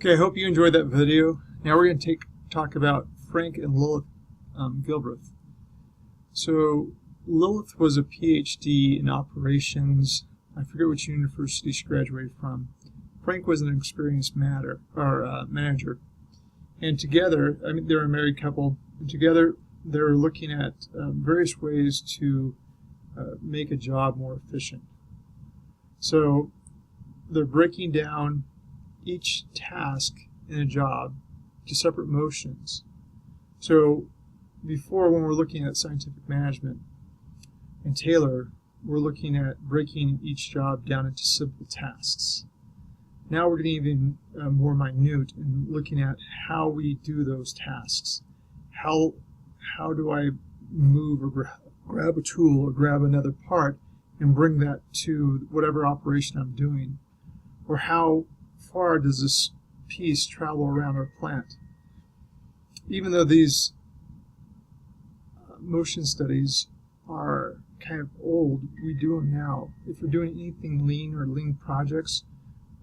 Okay, I hope you enjoyed that video. Now we're going to talk about Frank and Lilith Gilbreth. So Lilith was a PhD in operations. I forget which university she graduated from. Frank was an experienced manager. And together, they're a married couple, and together they're looking at various ways to make a job more efficient. So they're breaking down each task in a job to separate motions. So before, when we're looking at scientific management and Taylor, we're looking at breaking each job down into simple tasks. Now we're getting even more minute and looking at how we do those tasks. How do I move or grab a tool or grab another part and bring that to whatever operation I'm doing? Or how far does this piece travel around our plant? Even though these motion studies are kind of old, we do them now. If we're doing anything lean or lean projects,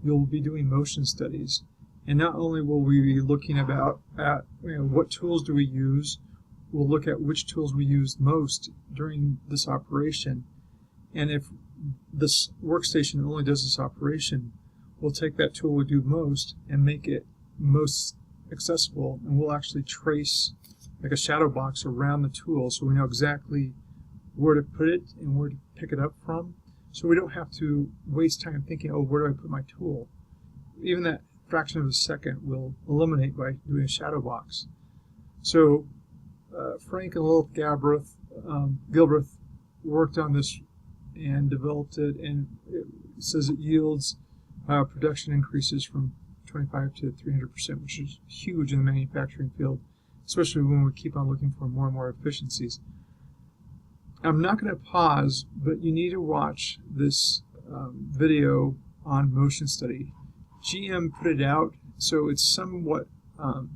you'll be doing motion studies. And not only will we be looking at what tools do we use, we'll look at which tools we use most during this operation. And if this workstation only does this operation, we'll take that tool we do most and make it most accessible, and we'll actually trace like a shadow box around the tool so we know exactly where to put it and where to pick it up from, so we don't have to waste time thinking, oh, where do I put my tool? Even that fraction of a second will eliminate by doing a shadow box. So Frank and Lilith Gilbreth worked on this and developed it, and it says it yields production increases from 25 to 300%, which is huge in the manufacturing field, especially when we keep on looking for more and more efficiencies. I'm not going to pause, but you need to watch this video on motion study. GM put it out, so it's somewhat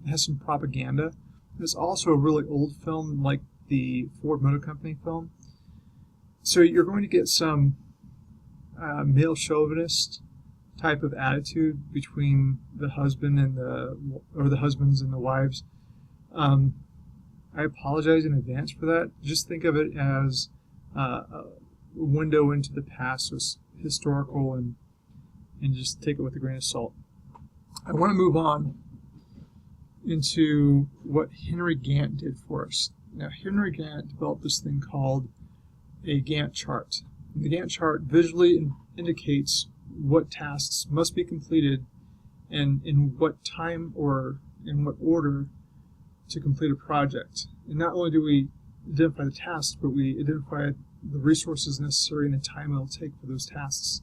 has some propaganda. It's also a really old film, like the Ford Motor Company film. So you're going to get some male chauvinist type of attitude between the husband and the husbands and the wives. I apologize in advance for that. Just think of it as a window into the past, so it's historical, and just take it with a grain of salt. I want to move on into what Henry Gantt did for us. Now, Henry Gantt developed this thing called a Gantt chart. And the Gantt chart visually indicates what tasks must be completed and in what time or in what order to complete a project. And not only do we identify the tasks, but we identify the resources necessary and the time it will take for those tasks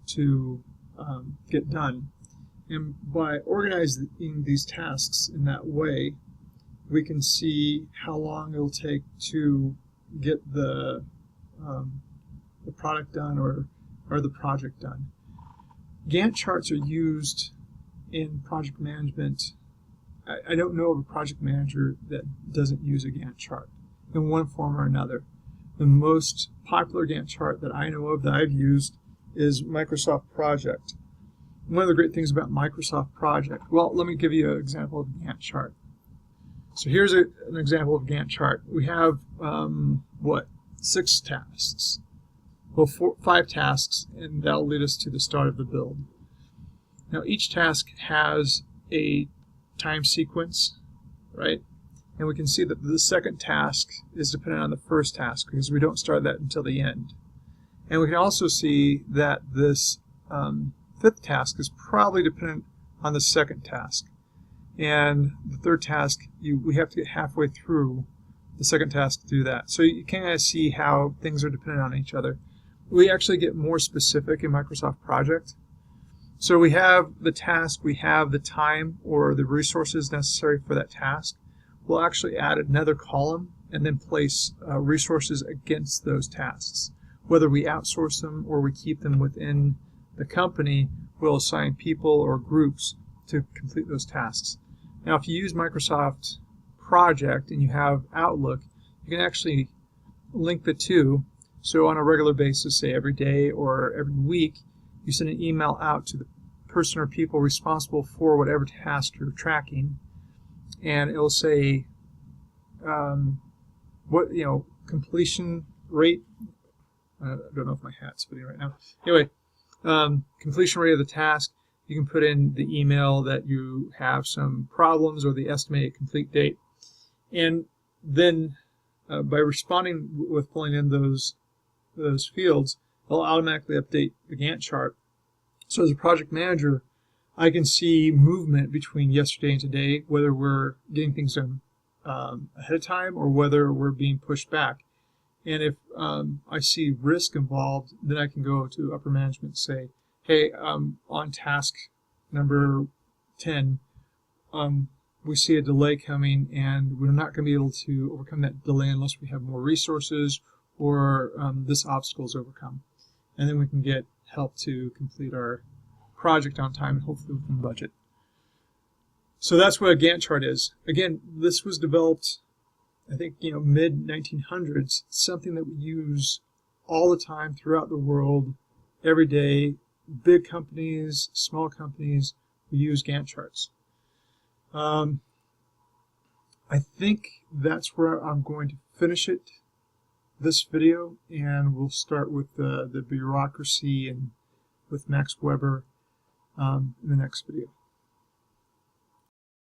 to get done. And by organizing these tasks in that way, we can see how long it will take to get the product done or the project done. Gantt charts are used in project management. I don't know of a project manager that doesn't use a Gantt chart in one form or another. The most popular Gantt chart that I know of that I've used is Microsoft Project. One of the great things about Microsoft Project, well, let me give you an example of a Gantt chart. So here's an example of a Gantt chart. We have, 6 tasks? Well, 5 tasks, and that'll lead us to the start of the build. Now, each task has a time sequence, right? And we can see that the second task is dependent on the first task because we don't start that until the end. And we can also see that this 5th task is probably dependent on the second task. And the third task, we have to get halfway through the second task to do that. So you can kind of see how things are dependent on each other. We actually get more specific in Microsoft Project. So we have the task, we have the time or the resources necessary for that task. We'll actually add another column and then place resources against those tasks. Whether we outsource them or we keep them within the company, we'll assign people or groups to complete those tasks. Now, if you use Microsoft Project and you have Outlook, you can actually link the two. So on a regular basis, say every day or every week, you send an email out to the person or people responsible for whatever task you're tracking, and it will say what completion rate. I don't know if my hat's fitting right now. Anyway, completion rate of the task. You can put in the email that you have some problems or the estimated complete date, and then by responding with pulling in those fields, it'll automatically update the Gantt chart. So as a project manager, I can see movement between yesterday and today, whether we're getting things done ahead of time or whether we're being pushed back. And if I see risk involved, then I can go to upper management and say, hey, on task number 10, we see a delay coming, and we're not going to be able to overcome that delay unless we have more resources or this obstacle is overcome. And then we can get help to complete our project on time and hopefully within budget. So that's what a Gantt chart is. Again, this was developed, I think, mid-1900s, something that we use all the time throughout the world, every day. Big companies, small companies, we use Gantt charts. I think that's where I'm going to finish this video, and we'll start with the bureaucracy and with Max Weber in the next video.